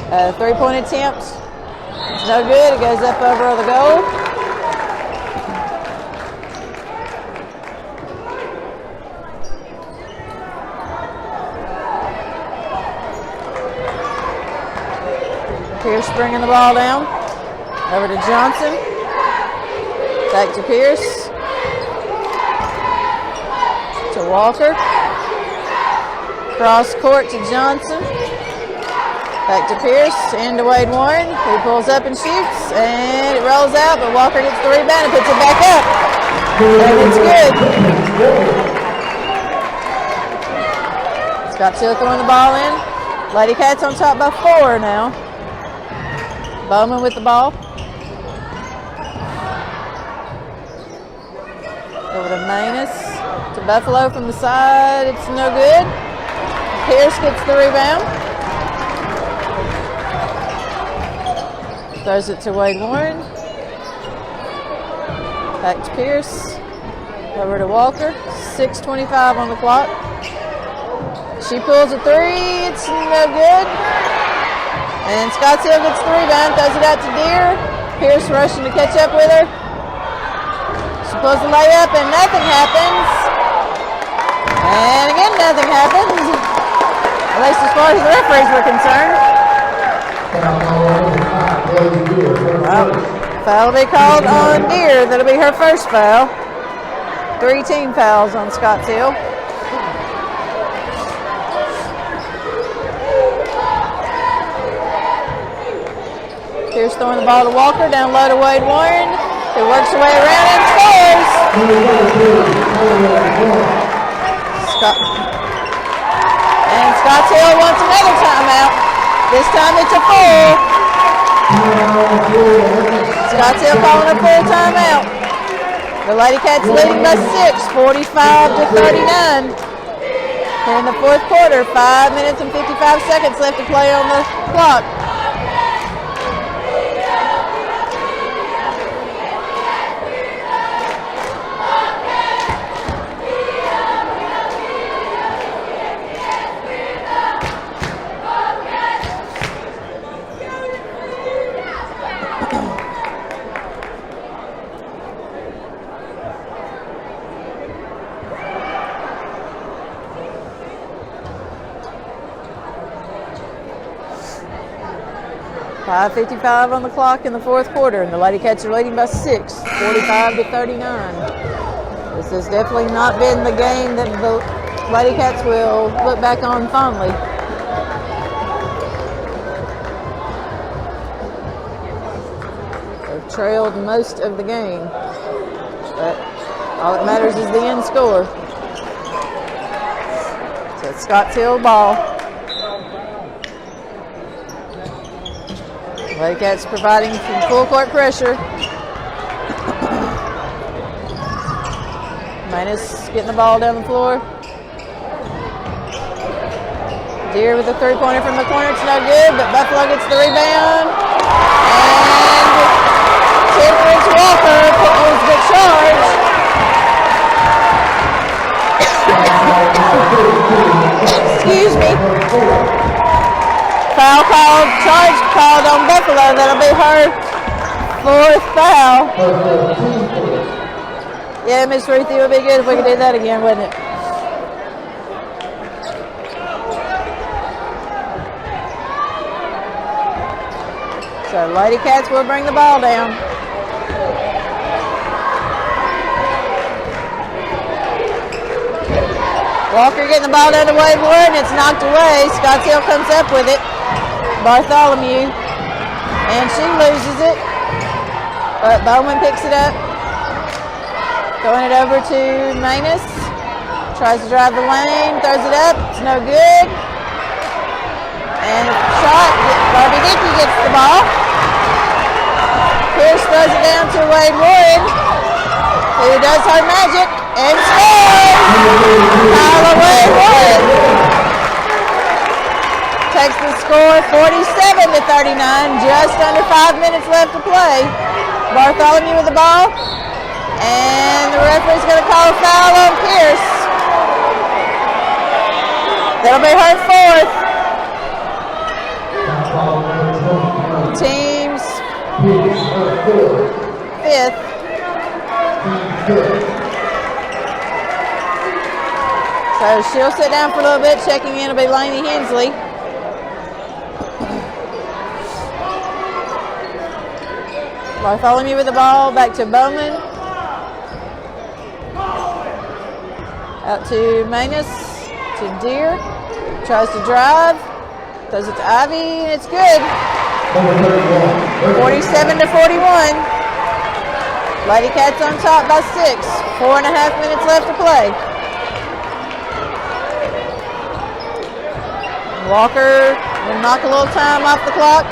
3-point attempt. It's no good. It goes up over the goal. Pierce bringing the ball down. Over to Johnson. Back to Pierce. To Walker. Cross court to Johnson. Back to Pierce, into Wade Warren, who pulls up and shoots, and it rolls out, but Walker gets the rebound and puts it back up. And it's good. Scottsdale throwing the ball in. Lady Cats on top by 4 now. Bowman with the ball. Over to Manus, to Buffalo from the side, it's no good. Pierce gets the rebound. Throws it to Wade Warren. Back to Pierce. Over to Walker. 6:25 on the clock. She pulls a 3. It's no good. And Scottsdale gets the rebound. Throws it out to Deer. Pierce rushing to catch up with her. She pulls the layup and nothing happens. And again, nothing happens. At least as far as the referees were concerned. Well, foul will be called on Deer. That'll be her first foul. 3 team fouls on Scottsdale. Pierce throwing the ball to Walker, down low to Wade Warren, who works her way around and scores. And Scottsdale wants another timeout. This time it's a full. Scottsdale calling a full timeout. The Lady Cats leading by 6, 45-39. Here in the 4th quarter, 5 minutes and 55 seconds left to play on the clock. .55 on the clock in the 4th quarter, and the Lady Cats are leading by 6, 45-39. This has definitely not been the game that the Lady Cats will look back on fondly. They've trailed most of the game, but all that matters is the end score. So it's Scottsdale ball. Lady Cats providing some full court pressure. Manus getting the ball down the floor. Deer with a 3-pointer from the corner. It's no good, but Buffalo gets the rebound. And Temperance Walker pulls the charge. Excuse me. Foul called, charge called on Buffalo. That'll be her 4th foul. Her 15th. Yeah, Miss Ruthie, it would be good if we could do that again, wouldn't it? So Lady Cats will bring the ball down. Walker getting the ball down to Wade Ward, and it's knocked away. Scotts Hill comes up with it. Bartholomew, and she loses it. But Bowman picks it up. Throwing it over to Manus. Tries to drive the lane, throws it up. It's no good. And a shot. Barbie Dickey gets the ball. Pierce throws it down to Wade Wood, who does her magic and scores. Tyler Wade Wood takes the score 47-39. Just under 5 minutes left to play. Bartholomew with the ball, and the referee's going to call a foul on Pierce. That'll be her 4th. Team's 5th. So she'll sit down for a little bit. Checking in will be Lainey Hensley. Bartholomew with the ball, back to Bowman. Out to Manus, to Deere. Tries to drive. Throws it to Ivy, and it's good. 47-41. Lady Cats on top by 6. 4.5 minutes left to play. Walker will knock a little time off the clock.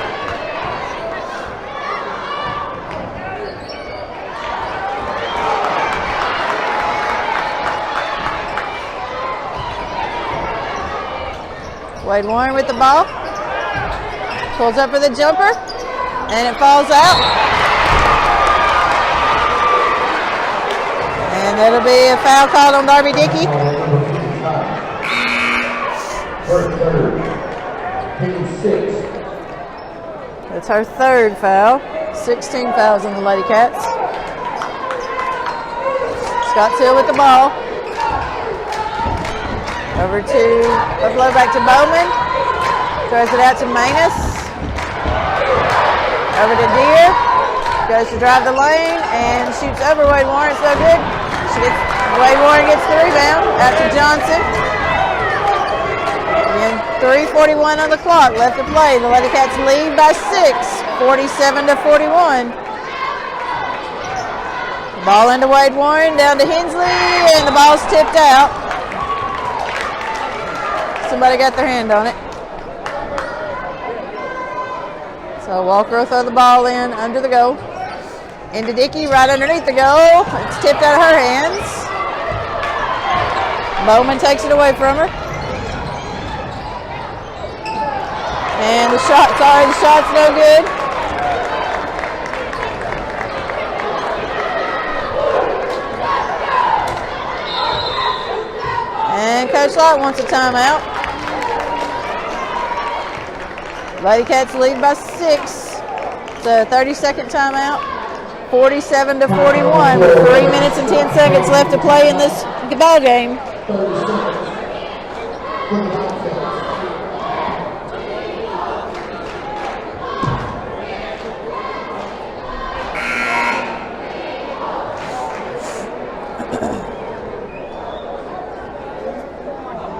Wade Warren with the ball. Pulls up for the jumper, and it falls out. And that'll be a foul called on Darby Dickey. That's her 3rd foul. 16 fouls on the Lady Cats. Scotts Hill with the ball. Over to Buffalo, back to Bowman. Throws it out to Manus. Over to Deere. Goes to drive the lane and shoots over Wade Warren. So good. Wade Warren gets the rebound. Out to Johnson. Again, 3:41 on the clock left to play. The Lady Cats lead by 6, 47-41. Ball into Wade Warren, down to Hensley, and the ball's tipped out. Somebody got their hand on it. So Walker will throw the ball in under the goal. Into Dickey, right underneath the goal. It's tipped out of her hands. Bowman takes it away from her. And the shot's no good. And Coach Lott wants a timeout. Lady Cats lead by 6. It's a 30-second timeout. 47-41. 3 minutes and 10 seconds left to play in this ball game.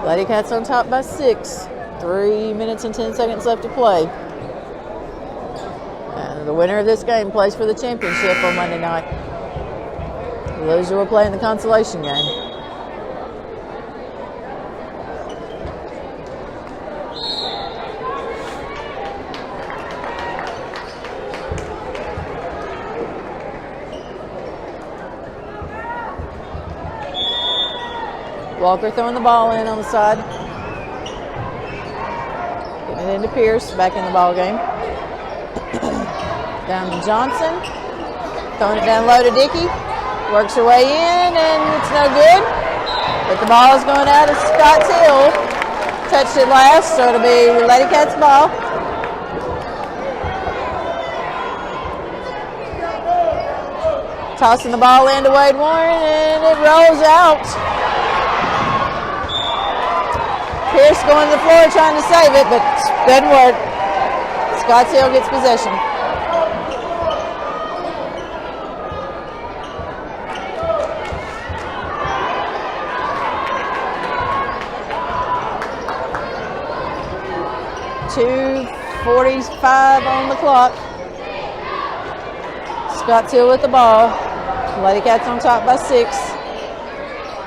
Lady Cats on top by 6. 3 minutes and 10 seconds left to play. And the winner of this game plays for the championship on Monday night. The loser will play in the consolation game. Walker throwing the ball in on the side. Getting it into Pierce, back in the ball game. Down to Johnson. Throwing it down low to Dickey. Works her way in, and it's no good. But the ball is going out of Scotts Hill. Touched it last, so it'll be Lady Cats' ball. Tossing the ball into Wade Warren, and it rolls out. Pierce going to the floor trying to save it, but doesn't work. Scotts Hill gets possession. .2:45 on the clock. Scotts Hill with the ball. Lady Cats on top by 6.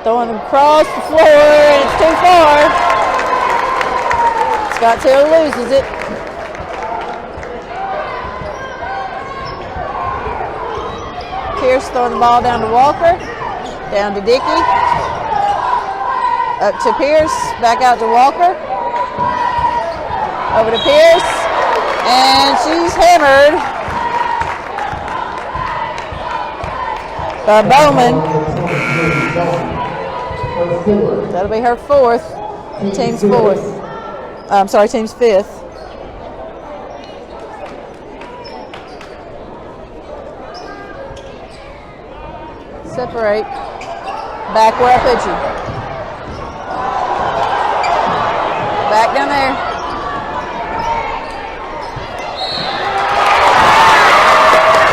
Throwing them across the floor, and it's too far. Scotts Hill loses it. Pierce throwing the ball down to Walker. Down to Dickey. Up to Pierce. Back out to Walker. Over to Pierce. And she's hammered by Bowman. That'll be her 4th. Team's 4th. I'm sorry, team's 5th. Separate. Back where I put you. Back down there.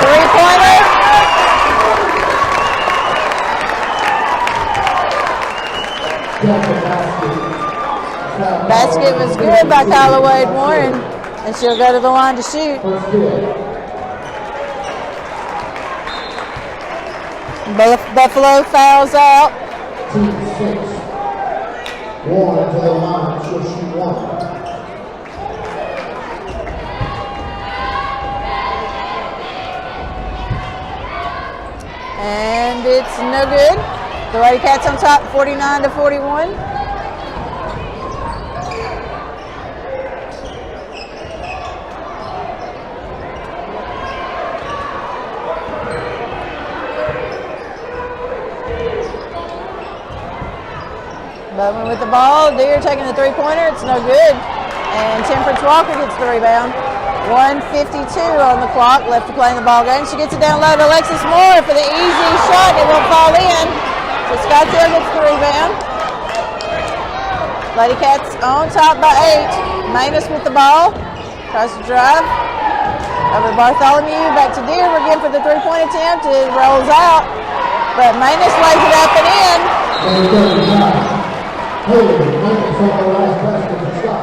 Three-pointer. Basket was good by Kyla Wade Warren, and she'll go to the line to shoot. Buffalo fouls out. Team 6. Warren to the line. She'll shoot 1. And it's no good. The Lady Cats on top, 49-41. Bowman with the ball. Deere taking the three-pointer. It's no good. And Temperance Walker gets the rebound. 1:52 on the clock left to play in the ball game. She gets it down low to Alexis Moore for the easy shot. It won't fall in. So Scotts Hill gets the rebound. Lady Cats on top by 8. Manus with the ball. Tries to drive. Over to Bartholomew. Back to Deere again for the three-point attempt. It rolls out. But Manus lays it up and in.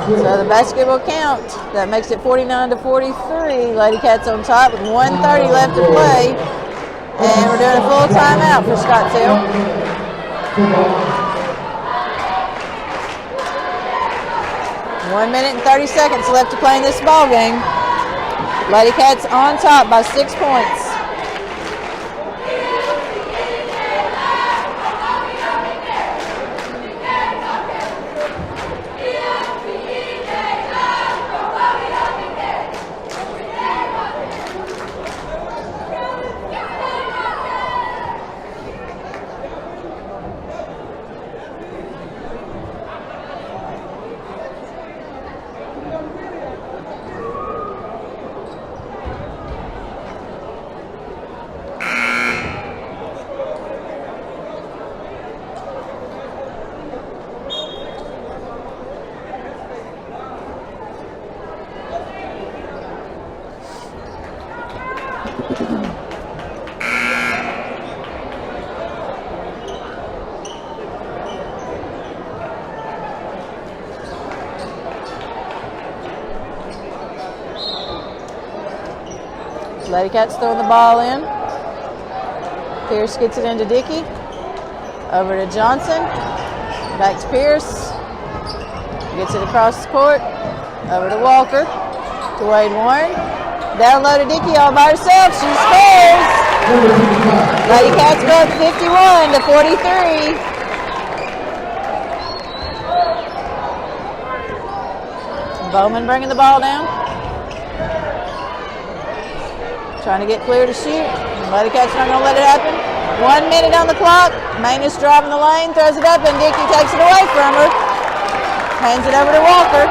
So the basket will count. That makes it 49-43. Lady Cats on top with 1:30 left to play. And we're doing a full timeout for Scotts Hill. One minute and 30 seconds left to play in this ball game. Lady Cats on top by 6 points. Lady Cats throwing the ball in. Pierce gets it into Dickey. Over to Johnson. Back to Pierce. Gets it across the court. Over to Walker. To Wade Warren. Down low to Dickey all by herself. She scores. Lady Cats go up 51-43. Bowman bringing the ball down. Trying to get clear to shoot. Lady Cats not going to let it happen. 1 minute on the clock. Manus driving the lane, throws it up, and Dickey takes it away from her. Hands it over to Walker.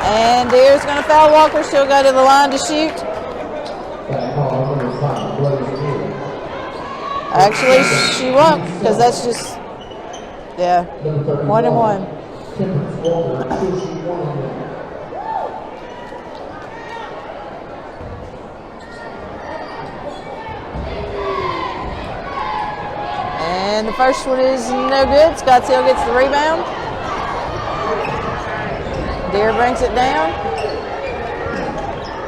And Deere's going to foul Walker. She'll go to the line to shoot. Actually, she won't, because that's just, yeah, 1-1. Temperance Walker, until she won on that. And the first one is no good. Scottsdale gets the rebound. Deere brings it down.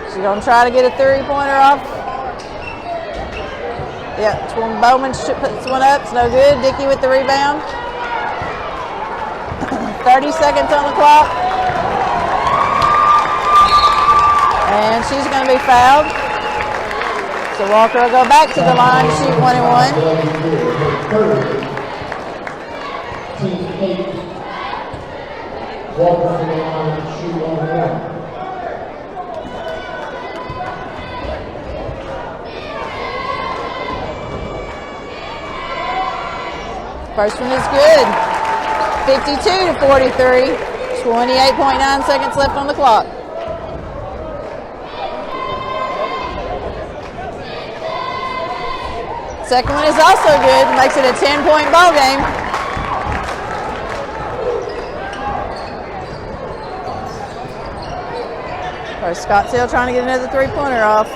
She's going to try to get a three-pointer off. Yeah, Bowman puts one up. It's no good. Dickey with the rebound. 30 seconds on the clock. And she's going to be fouled. So Walker will go back to the line to shoot 1-1. Team 8. Walker to the line to shoot 1-1. First one is good. 52-43. 28.9 seconds left on the clock. Second one is also good. Makes it a 10-point ball game. Or Scottsdale trying to get another three-pointer off.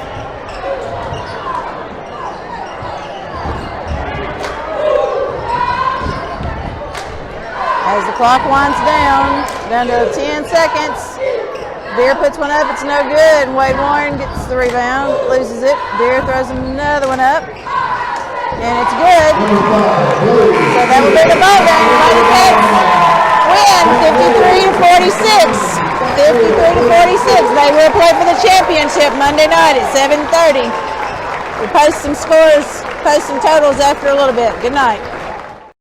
As the clock winds down to 10 seconds. Deere puts one up, it's no good, and Wade Warren gets the rebound, loses it. Deere throws another one up, and it's good. So that will be the ball game. The Bobcats win 53-46. 53-46. They will play for the championship Monday night at 7:30. We'll post some scores, post some totals after a little bit. Good night.